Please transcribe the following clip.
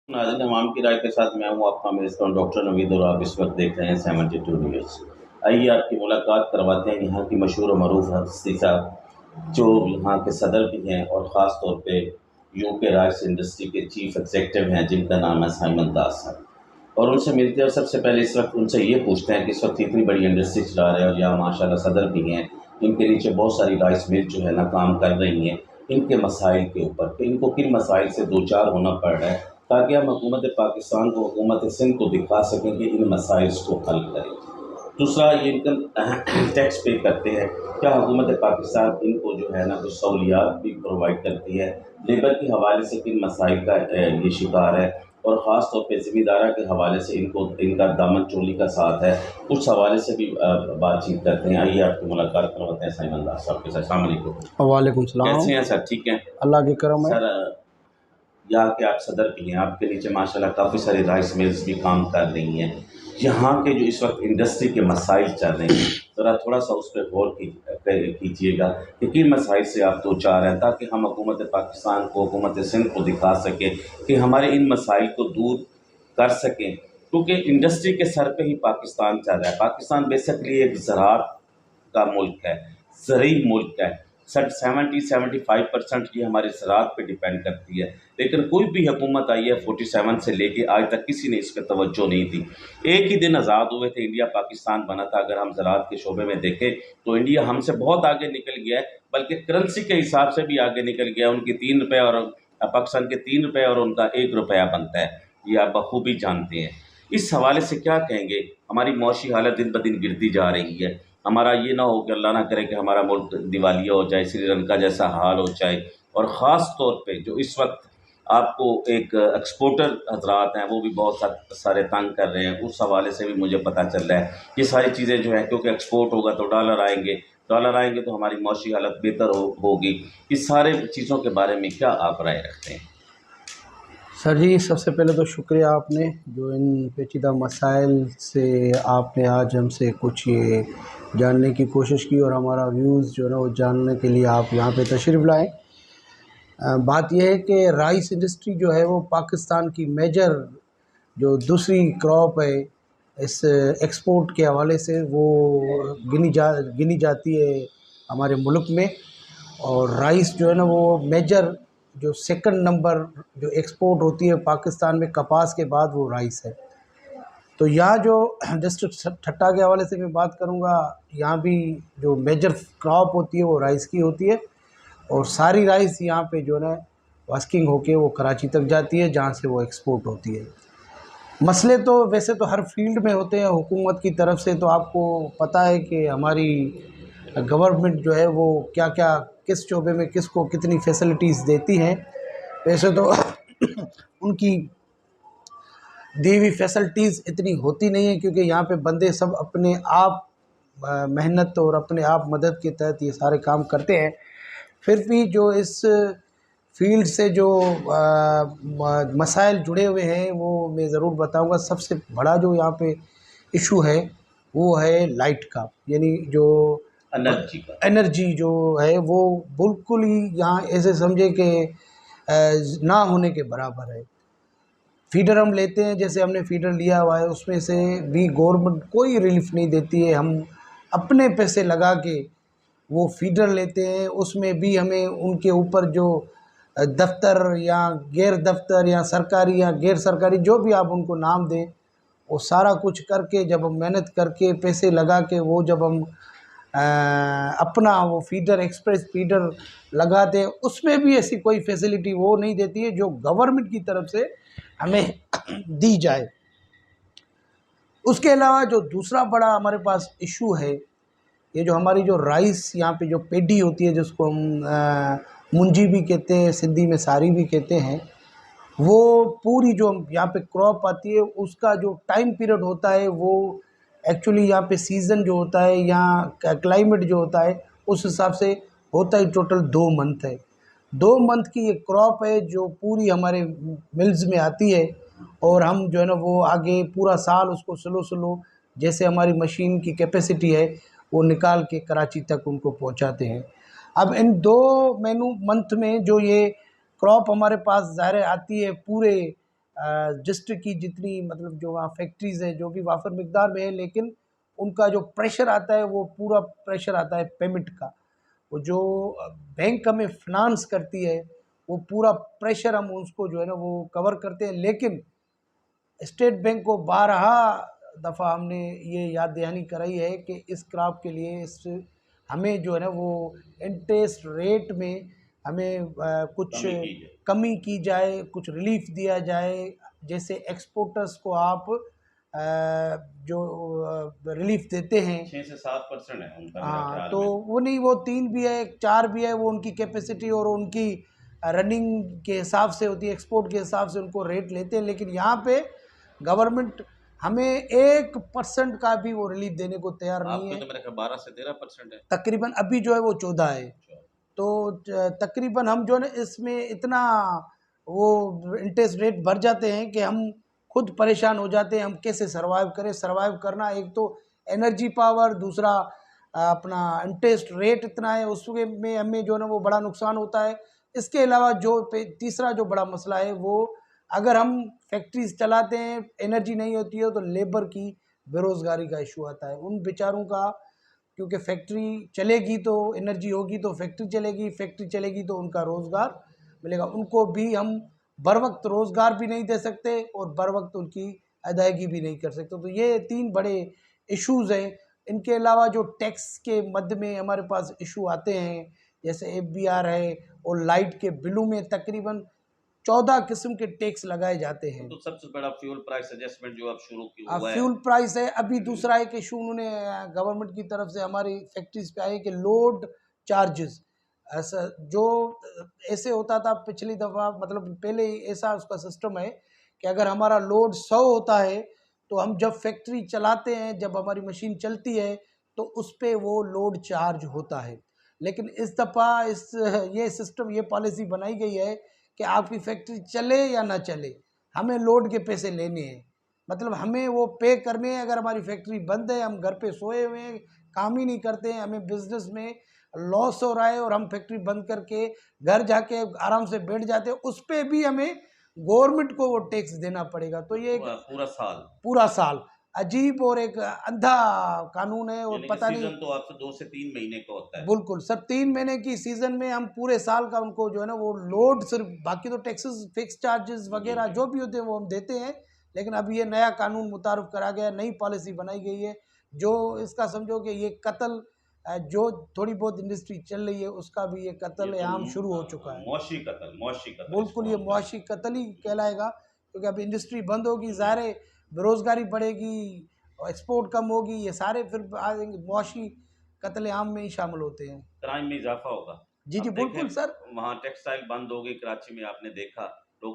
नाज़रीन अवाम की राय के साथ मैं हूँ आपका मेज़बान डॉक्टर नवीद और आप इस वक्त देख रहे हैं 72 न्यूज़। आइए आपकी मुलाकात करवाते हैं यहाँ की मशहूर और मरूफ हस्ती साहब जो यहाँ के सदर भी हैं और ख़ास तौर पे यूके राइस इंडस्ट्री के चीफ एग्जीक्यूटिव हैं जिनका नाम है साइमन दास साहब। और उनसे मिलते हैं और सबसे पहले इस वक्त उनसे ये पूछते हैं कि इस वक्त इतनी बड़ी इंडस्ट्री चला रहे हैं और यहाँ माशाल्लाह सदर भी हैं, इनके नीचे बहुत सारी राइस मिल जो है ना काम कर रही हैं, इनके मसाइल के ऊपर कि इनको किन मसाइल से दो चार होना पड़ रहा है ताकि हम हुकूमत पाकिस्तान को हुकूमत सिंध को दिखा सकें कि इन मसाइल को हल करें। दूसरा ये इनकम टैक्स पे करते हैं, क्या हुकूमत पाकिस्तान इनको जो है ना कुछ सहूलियात भी प्रोवाइड करती है, लेबर के हवाले से किन मसाइल का ये शिकार है और ख़ास तौर पे ज़िम्मेदारा के हवाले से इनको इनका दामन चोली का साथ है, उस हवाले से भी बातचीत करते हैं। आइए आपकी मुलाकात करवाते हैं साइमन दास साहब के साथ। अस्सलाम वालेकुम। वालेकुम सलाम। कैसे हैं सर? ठीक हैं अल्लाह के करम है। सर। यहाँ के आप सदर भी हैं, आपके नीचे माशाल्लाह काफ़ी सारी राइस मिल्स भी काम कर रही हैं। यहाँ के जो इस वक्त इंडस्ट्री के मसाइल चल रहे हैं, ज़रा थोड़ा-सा उस पे गौर कीजिएगा कि किन मसाइल से आप दो चार हैं ताकि हम हुकूमत पाकिस्तान को, हुकूमत सिंध को दिखा सकें कि हमारे इन मसाइल को दूर कर सकें। क्योंकि इंडस्ट्री के सर पे ही पाकिस्तान चल रहा है। पाकिस्तान बेसिकली एक ज़राअत का मुल्क है, ज़रूरी मुल्क है। 70-75% ये हमारी ज़राअत पे डिपेंड करती है, लेकिन कोई भी हुकूमत आई है 47 से लेके आज तक किसी ने इस पे तवज्जो नहीं दी। एक ही दिन आज़ाद हुए थे, इंडिया पाकिस्तान बना था। अगर हम ज़राअत के शोबे में देखें तो इंडिया हमसे बहुत आगे निकल गया है, बल्कि करेंसी के हिसाब से भी आगे निकल गया। उनकी 3 रुपये और पाकिस्तान के 3 रुपये और उनका 1 रुपया बनता है, ये आप बखूबी जानते हैं। इस हवाले से क्या कहेंगे? हमारी मौशी हालत दिन ब दिन गिरती जा रही है। हमारा ये ना हो कि अल्लाह ना करे कि हमारा मुल्क दिवालिया हो जाए, श्रीलंका जैसा हाल हो जाए। और ख़ास तौर पे जो इस वक्त आपको एक एक्सपोर्टर हजरात हैं वो भी बहुत सारे तंग कर रहे हैं, उस हवाले से भी मुझे पता चल रहा है। ये सारी चीज़ें जो है क्योंकि एक्सपोर्ट होगा तो डॉलर आएंगे तो हमारी मौशी हालत बेहतर होगी। इस सारे चीज़ों के बारे में क्या आप राय रखते हैं? सर जी, सबसे पहले तो शुक्रिया आपने जो इन पेचीदा मसाइल से आपने आज हमसे कुछ ये जानने की कोशिश की और हमारा व्यूज़ जो है ना वो जानने के लिए आप यहाँ पे तशरीफ़ लाए। बात यह है कि राइस इंडस्ट्री जो है वो पाकिस्तान की मेजर जो दूसरी क्रॉप है इस एक्सपोर्ट के हवाले से वो गिनी जाती है हमारे मुल्क में। और राइस जो है ना वो मेजर जो सेकंड नंबर जो एक्सपोर्ट होती है पाकिस्तान में कपास के बाद वो राइस है। तो यहाँ जो डिस्ट्रिक्ट ठट्टा के हवाले से मैं बात करूँगा, यहाँ भी जो मेजर क्रॉप होती है वो राइस की होती है और सारी राइस यहाँ पे जो है ना वास्किंग होके वो कराची तक जाती है जहाँ से वो एक्सपोर्ट होती है। मसले तो वैसे तो हर फील्ड में होते हैं हुकूमत की तरफ से, तो आपको पता है कि हमारी गवर्नमेंट जो है वो क्या क्या किस शोबे में किसको कितनी फैसिलिटीज़ देती हैं। वैसे तो उनकी दी हुई फैसिलिटीज़ इतनी होती नहीं है क्योंकि यहाँ पे बंदे सब अपने आप मेहनत और अपने आप मदद के तहत ये सारे काम करते हैं। फिर भी जो इस फील्ड से जो मसाइल जुड़े हुए हैं वो मैं ज़रूर बताऊंगा। सबसे बड़ा जो यहाँ पे इशू है वो है लाइट का, यानी जो एनर्जी जो है वो बिल्कुल ही यहाँ ऐसे समझे कि ना होने के बराबर है। फीडर हम लेते हैं, जैसे हमने फीडर लिया हुआ है उसमें से भी गवर्नमेंट कोई रिलीफ नहीं देती है। हम अपने पैसे लगा के वो फीडर लेते हैं, उसमें भी हमें उनके ऊपर जो दफ्तर या गैर दफ्तर या सरकारी या गैर सरकारी जो भी आप उनको नाम दें, वो सारा कुछ करके जब हम मेहनत करके पैसे लगा के वो जब हम अपना वो फीडर एक्सप्रेस फीडर लगाते हैं उसमें भी ऐसी कोई फैसिलिटी वो नहीं देती है जो गवर्नमेंट की तरफ से हमें दी जाए। उसके अलावा जो दूसरा बड़ा हमारे पास इशू है, ये जो हमारी जो राइस यहाँ पे जो पेडी होती है जिसको हम मुंजी भी कहते हैं, सिंधी में सारी भी कहते हैं, वो पूरी जो यहाँ पे क्रॉप आती है उसका जो टाइम पीरियड होता है वो एक्चुअली यहाँ पे सीज़न जो होता है यहाँ क्लाइमेट जो होता है उस हिसाब से होता है टोटल 2 मंथ है। 2 मंथ की ये क्रॉप है जो पूरी हमारे मिल्स में आती है और हम जो है ना वो आगे पूरा साल उसको स्लो स्लो जैसे हमारी मशीन की कैपेसिटी है वो निकाल के कराची तक उनको पहुंचाते हैं। अब इन 2 मंथ में जो ये क्रॉप हमारे पास ज़ाहिर आती है पूरे डिस्ट्रिक्ट की जितनी मतलब जो वहाँ फैक्ट्रीज़ है जो भी वाफर मिकदार में है, लेकिन उनका जो प्रेशर आता है वो पूरा प्रेशर आता है पेमेंट का। वो जो बैंक हमें फिनांस करती है वो पूरा प्रेशर हम उसको जो है ना वो कवर करते हैं। लेकिन स्टेट बैंक को बारहा दफ़ा हमने ये याद दहानी कराई है कि इस क्रॉप के लिए इस हमें जो है ना वो इंटरेस्ट रेट में हमें कुछ कमी की जाए, कुछ रिलीफ दिया जाए। जैसे एक्सपोर्टर्स को आप जो रिलीफ देते हैं 6 से 7% है उनका मेरा हाँ, ख्याल तो में। वो नहीं, वो 3 भी है, 4 भी है, वो उनकी कैपेसिटी और उनकी रनिंग के हिसाब से होती है, एक्सपोर्ट के हिसाब से उनको रेट लेते हैं। लेकिन यहाँ पे गवर्नमेंट हमें 1% का भी वो रिलीफ देने को तैयार नहीं आपके है। तो मेरे ख्याल 12 से 13% है। तकरीबन अभी जो है वो 14 है। तो तकरीबन हम जो है ना इसमें इतना वो इंटरेस्ट रेट भर जाते हैं कि हम खुद परेशान हो जाते हैं, हम कैसे सर्वाइव करें। सर्वाइव करना, एक तो एनर्जी पावर, दूसरा अपना इंटरेस्ट रेट इतना है, उसमें में हमें जो है ना वो बड़ा नुकसान होता है। इसके अलावा जो तीसरा जो बड़ा मसला है वो, अगर हम फैक्ट्रीज चलाते हैं, एनर्जी नहीं होती है तो लेबर की बेरोज़गारी का इशू आता है उन बेचारों का। क्योंकि फैक्ट्री चलेगी तो एनर्जी होगी, तो फैक्ट्री चलेगी, फैक्ट्री चलेगी तो उनका रोज़गार मिलेगा। उनको भी हम बर वक्त रोज़गार भी नहीं दे सकते और बर वक्त उनकी अदायगी भी नहीं कर सकते। तो ये 3 बड़े इश्यूज़ हैं। इनके अलावा जो टैक्स के मध्य में हमारे पास इशू आते हैं, जैसे एफबीआर है, और लाइट के बिलों में तकरीबन 14 किस्म के टैक्स लगाए जाते हैं। तो सबसे बड़ा फ्यूल प्राइस एडजस्टमेंट जो अब शुरू की हुआ है। फ्यूल प्राइस है। अभी दूसरा एक इशू उन्होंने गवर्नमेंट की तरफ से हमारी फैक्ट्रीज पे आए कि लोड चार्जेस, ऐसा जो ऐसे होता था पिछली दफ़ा, मतलब पहले ही ऐसा उसका सिस्टम है कि अगर हमारा लोड 100 होता है तो हम जब फैक्ट्री चलाते हैं, जब हमारी मशीन चलती है तो उस पर वो लोड चार्ज होता है। लेकिन इस दफ़ा ये सिस्टम, ये पॉलिसी बनाई गई है कि आपकी फैक्ट्री चले या ना चले, हमें लोड के पैसे लेने हैं। मतलब हमें वो पे करने हैं। अगर हमारी फैक्ट्री बंद है, हम घर पे सोए हुए हैं, काम ही नहीं करते हैं, हमें बिजनेस में लॉस हो रहा है और हम फैक्ट्री बंद करके घर जाके आराम से बैठ जाते हैं, उस पे भी हमें गवर्नमेंट को वो टैक्स देना पड़ेगा। तो ये एक पूरा साल अजीब और एक अंधा कानून है। और पता नहीं, सीजन तो आपसे 2 से 3 महीने का होता है। बिल्कुल सर, 3 महीने की सीजन में हम पूरे साल का उनको जो है ना वो लोड, सिर्फ बाकी तो टैक्सेस, फिक्स चार्जेस वगैरह जो भी होते हैं वो हम देते हैं। लेकिन अब ये नया कानून मुतारफ़ करा गया, नई पॉलिसी बनाई गई है, जो इसका समझो कि ये कत्ल, जो थोड़ी बहुत इंडस्ट्री चल रही है उसका भी ये कत्ल आम शुरू हो चुका है। मौशी कत्ल बिल्कुल ये मुआशी कत्ल ही कहलाएगा, क्योंकि अब इंडस्ट्री बंद होगी, ज़ाहिर है बेरोज़गारी बढ़ेगी और एक्सपोर्ट कम होगी, ये सारे फिर मुआशी कत्ल आम में ही शामिल होते हैं। क्राइम में इजाफा होगा। जी जी अब बिल्कुल देखें, सर। वहाँ टेक्सटाइल बंद हो गई कराची में, आपने देखा